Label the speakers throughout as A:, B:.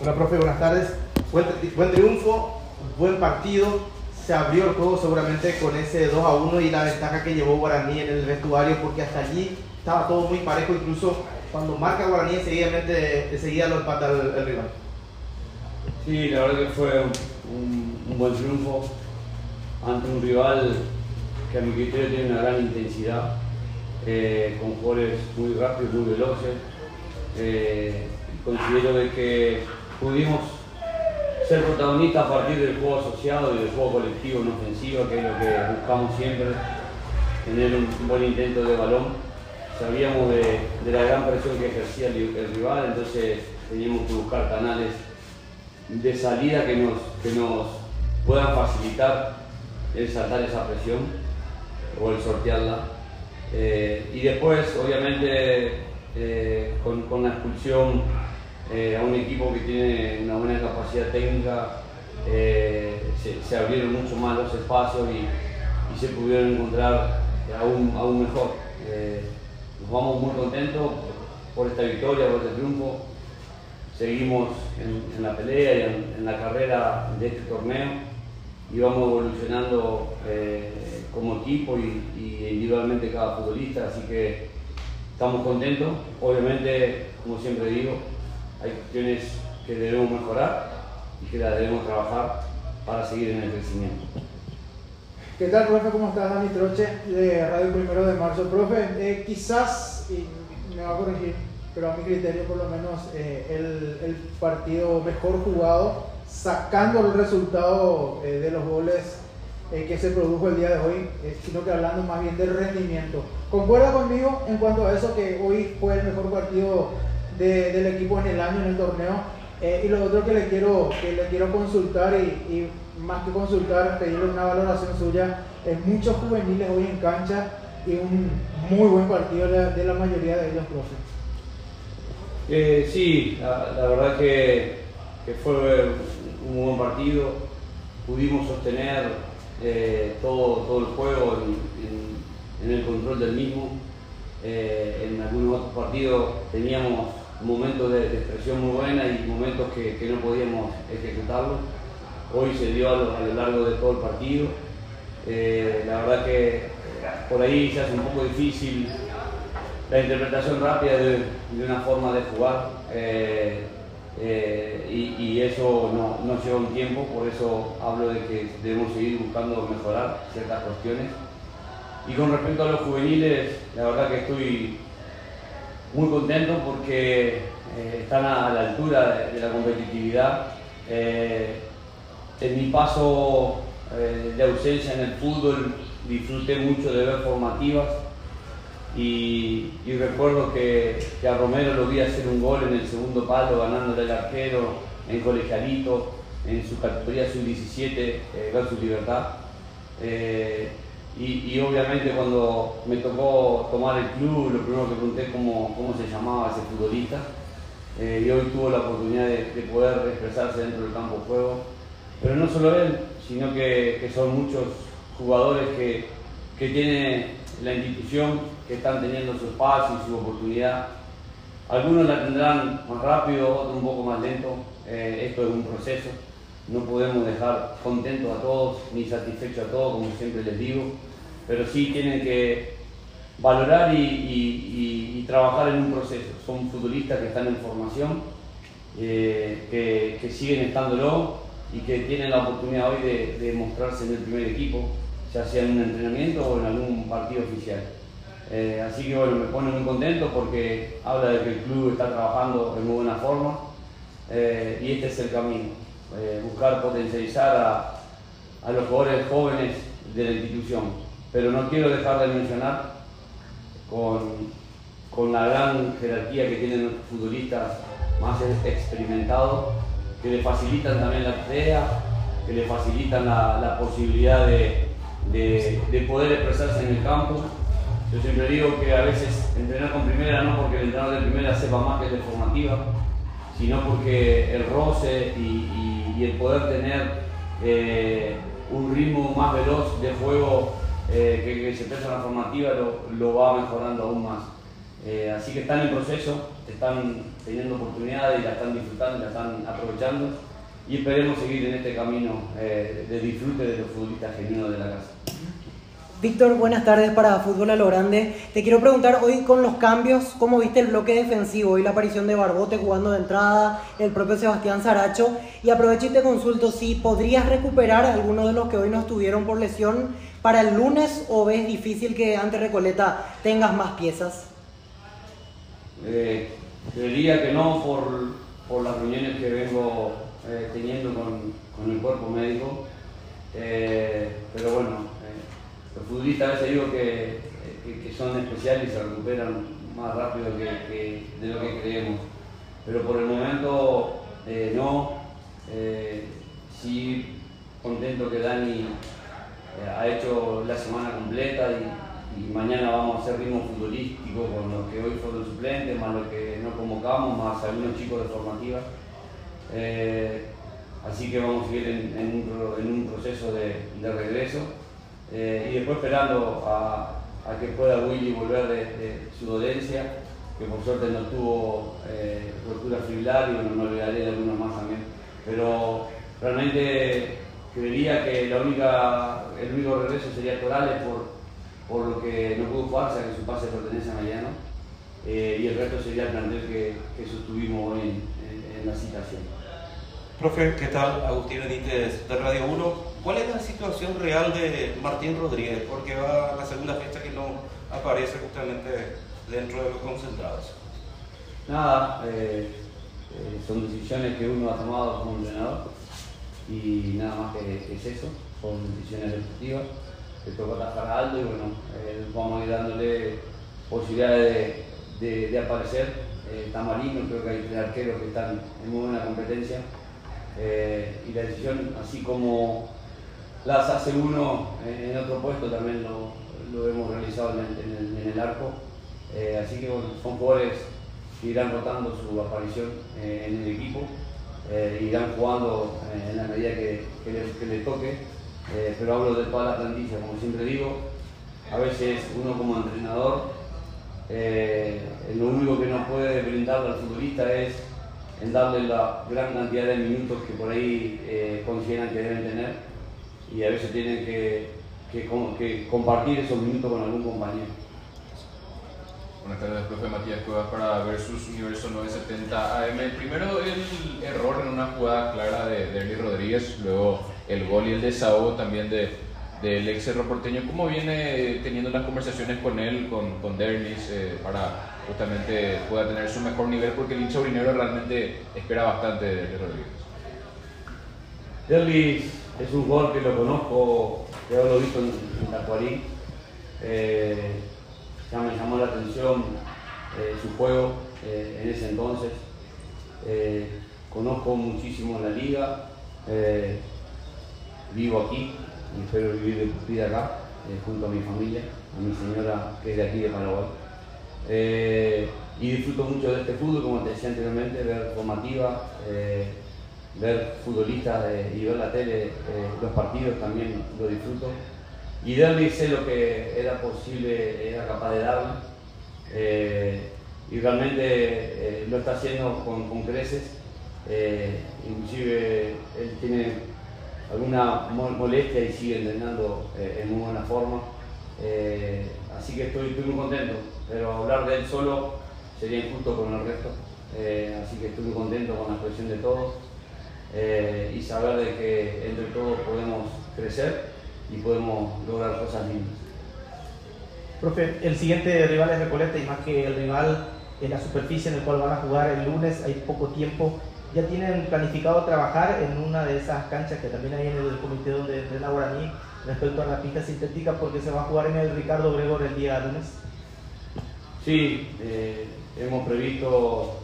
A: Hola, profe, buenas tardes. Buen triunfo, buen partido. Se abrió el juego seguramente con ese 2-1 y la ventaja que llevó Guaraní en el vestuario, porque hasta allí estaba todo muy parejo, incluso cuando marca Guaraní enseguida lo empata el rival.
B: Sí, la verdad que fue un buen triunfo ante un rival que a mi criterio tiene una gran intensidad, con jugadores muy rápidos, muy veloces. Considero de que pudimos ser protagonistas a partir del juego asociado y del juego colectivo en ofensiva, que es lo que buscamos siempre, tener un buen intento de balón. Sabíamos de la gran presión que ejercía el rival, entonces teníamos que buscar canales de salida que nos puedan facilitar el saltar esa presión o el sortearla. Y después, obviamente, con la expulsión a un equipo que tiene una buena capacidad técnica, se abrieron mucho más los espacios y se pudieron encontrar aún mejor. Nos vamos muy contentos por esta victoria, por este triunfo. Seguimos en la pelea y en la carrera de este torneo y vamos evolucionando como equipo y individualmente cada futbolista, así que estamos contentos. Obviamente, como siempre digo, hay cuestiones que debemos mejorar y que las debemos trabajar para seguir en el crecimiento.
C: ¿Qué tal, profe? ¿Cómo estás? Dani Troche, de Radio Primero de Marzo. Profe, quizás, y me va a corregir, pero a mi criterio por lo menos el partido mejor jugado, sacando el resultado de los goles que se produjo el día de hoy, sino que hablando más bien del rendimiento. ¿Concuerda conmigo en cuanto a eso, que hoy fue el mejor partido del equipo en el año, en el torneo? Y lo otro que le quiero consultar, y más que consultar, pedirle una valoración suya, es muchos juveniles hoy en cancha y un muy buen partido de la mayoría de ellos, profe.
B: Sí, la verdad que fue un buen partido. Pudimos sostener todo el juego en el control del mismo. En algunos otros partidos teníamos momentos de expresión muy buena y momentos que no podíamos ejecutarlo. Hoy se dio a lo largo de todo el partido. La verdad que por ahí se hace un poco difícil la interpretación rápida de una forma de jugar, y eso no lleva un tiempo. Por eso hablo de que debemos seguir buscando mejorar ciertas cuestiones. Y con respecto a los juveniles, la verdad que estoy muy contento porque están a la altura de la competitividad. En mi paso de ausencia en el fútbol disfruté mucho de ver formativas y recuerdo que a Romero lo vi hacer un gol en el segundo palo ganándole al arquero en colegialito, en su categoría sub-17 versus Libertad. Y obviamente cuando me tocó tomar el club, lo primero que pregunté cómo se llamaba ese futbolista, y hoy tuvo la oportunidad de poder expresarse dentro del campo de juego. Pero no solo él, sino que son muchos jugadores que tiene la institución, que están teniendo su espacio y su oportunidad. Algunos la tendrán más rápido, otros un poco más lento. Esto es un proceso. No podemos dejar contentos a todos ni satisfechos a todos, como siempre les digo, pero sí tienen que valorar y trabajar en un proceso. Son futbolistas que están en formación, que siguen estándolo y que tienen la oportunidad hoy de mostrarse en el primer equipo, ya sea en un entrenamiento o en algún partido oficial. Así que bueno, me pone muy contento porque habla de que el club está trabajando en muy buena forma, y este es el camino. Buscar potencializar a los jugadores jóvenes de la institución, pero no quiero dejar de mencionar con la gran jerarquía que tienen los futbolistas más experimentados, que le facilitan también la tarea, que le facilitan la posibilidad de poder expresarse en el campo. Yo siempre digo que a veces entrenar con primera no porque el entrenador de primera sepa más que el de formativa, sino porque el roce y el poder tener un ritmo más veloz de juego que se expresa en la formativa lo va mejorando aún más. Así que están en proceso, están teniendo oportunidades y la están disfrutando, la están aprovechando, y esperemos seguir en este camino de disfrute de los futbolistas genuinos de la casa.
D: Víctor, buenas tardes para Fútbol a lo Grande. Te quiero preguntar hoy con los cambios, ¿cómo viste el bloque defensivo y la aparición de Barbote jugando de entrada, el propio Sebastián Saracho? Y aprovecho y te consulto si podrías recuperar algunos de los que hoy no estuvieron por lesión para el lunes, o ves difícil que ante Recoleta tengas más piezas.
B: Creería que no, por las reuniones que vengo teniendo con el cuerpo médico, pero bueno, los futbolistas a veces digo que son especiales y se recuperan más rápido de lo que creemos, pero por el momento no. Sí, contento que Dani ha hecho la semana completa y mañana vamos a hacer ritmo futbolístico con los que hoy fueron suplentes, más los que no convocamos, más algunos chicos de formativa. Así que vamos a seguir en un proceso de regreso, y después esperando a que pueda Willy volver de su dolencia, que por suerte no tuvo rotura fibrilar, y no me olvidaré de algunos más también. Pero realmente creería que el único regreso sería Torales por lo que no pudo jugar, o sea que su pase pertenece a Mariano, y el resto sería el plantel que sostuvimos hoy en la citación.
E: Profe, ¿qué tal? Agustín Benítez de Radio 1. ¿Cuál es la situación real de Martín Rodríguez? Porque va la segunda fecha que no aparece justamente dentro de los concentrados.
B: Nada, son decisiones que uno ha tomado como entrenador, y nada más que es eso, son decisiones deportivas. Le tocó atajar a Aldo y bueno, vamos a ir dándole posibilidades de aparecer. Está Marino, creo que hay 3 arqueros que están en muy buena competencia, y la decisión, así como las hace uno en otro puesto, también lo hemos realizado en el arco. Así que bueno, son jugadores que irán rotando su aparición en el equipo, irán jugando en la medida que les toque, pero hablo de toda la plantilla, como siempre digo. A veces uno como entrenador, lo único que no puede brindarle al futbolista es en darle la gran cantidad de minutos que por ahí consideran que deben tener, y a veces tienen que compartir esos minutos con algún compañero.
F: Buenas tardes, profe Matías Cuevas para Versus Universo 970 AM. Primero el error en una jugada clara de Derlis Rodríguez, luego el gol y el desahogo también del ex Cerro Porteño. ¿Cómo viene teniendo las conversaciones con él, con Derlis, para justamente pueda tener su mejor nivel? Porque el hincha aurinegro realmente espera bastante de Derlis Rodríguez.
B: Derlis es un jugador que lo conozco, que lo he visto en Tacuarí. Ya me llamó la atención su juego en ese entonces. Conozco muchísimo la liga, vivo aquí y espero vivir acá junto a mi familia, a mi señora que es de aquí de Paraguay. Y disfruto mucho de este fútbol, como te decía anteriormente, ver formativa, ver futbolistas y ver la tele, los partidos también lo disfruto. Y Derlis sé lo que era posible, era capaz de darle, y realmente lo está haciendo con creces. Inclusive él tiene alguna molestia y sigue entrenando en muy buena forma, así que estoy muy contento, pero hablar de él solo sería injusto con el resto, así que estoy muy contento con la expresión de todos, y saber de que entre todos podemos crecer y podemos lograr cosas lindas.
A: Profe, el siguiente rival es Recoleta, y más que el rival en la superficie en el cual van a jugar el lunes, hay poco tiempo. ¿Ya tienen planificado trabajar en una de esas canchas que también hay en el comité donde entrena Guaraní respecto a la pista sintética, porque se va a jugar en el Ricardo Gregor el día lunes?
B: Sí, hemos previsto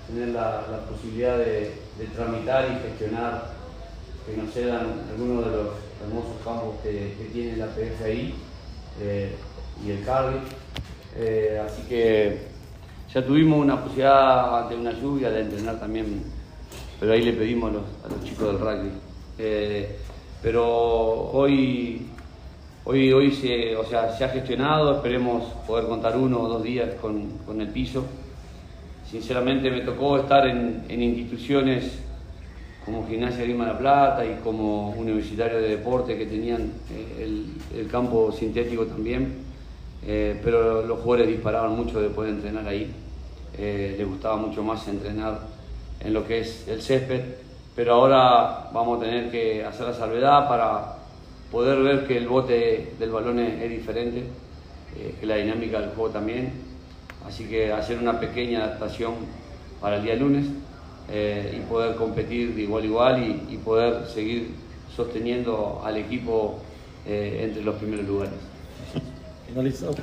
B: tener la posibilidad de tramitar y gestionar que nos cedan algunos de los hermosos campos que tiene la PFI y el Carly, así que ya tuvimos una posibilidad ante una lluvia de entrenar también, pero ahí le pedimos a los chicos del rugby, pero hoy se ha gestionado. Esperemos poder contar 1 o 2 días con el piso. sinceramente me tocó estar en instituciones como Gimnasia Grima La Plata y como Universitario de Deporte que tenían el campo sintético también, pero los jugadores disparaban mucho después de entrenar ahí. Les gustaba mucho más entrenar en lo que es el césped, pero ahora vamos a tener que hacer la salvedad para poder ver que el bote del balón es diferente, que la dinámica del juego también, así que hacer una pequeña adaptación para el día lunes y poder competir de igual a igual y poder seguir sosteniendo al equipo entre los primeros lugares.
G: Finalizado.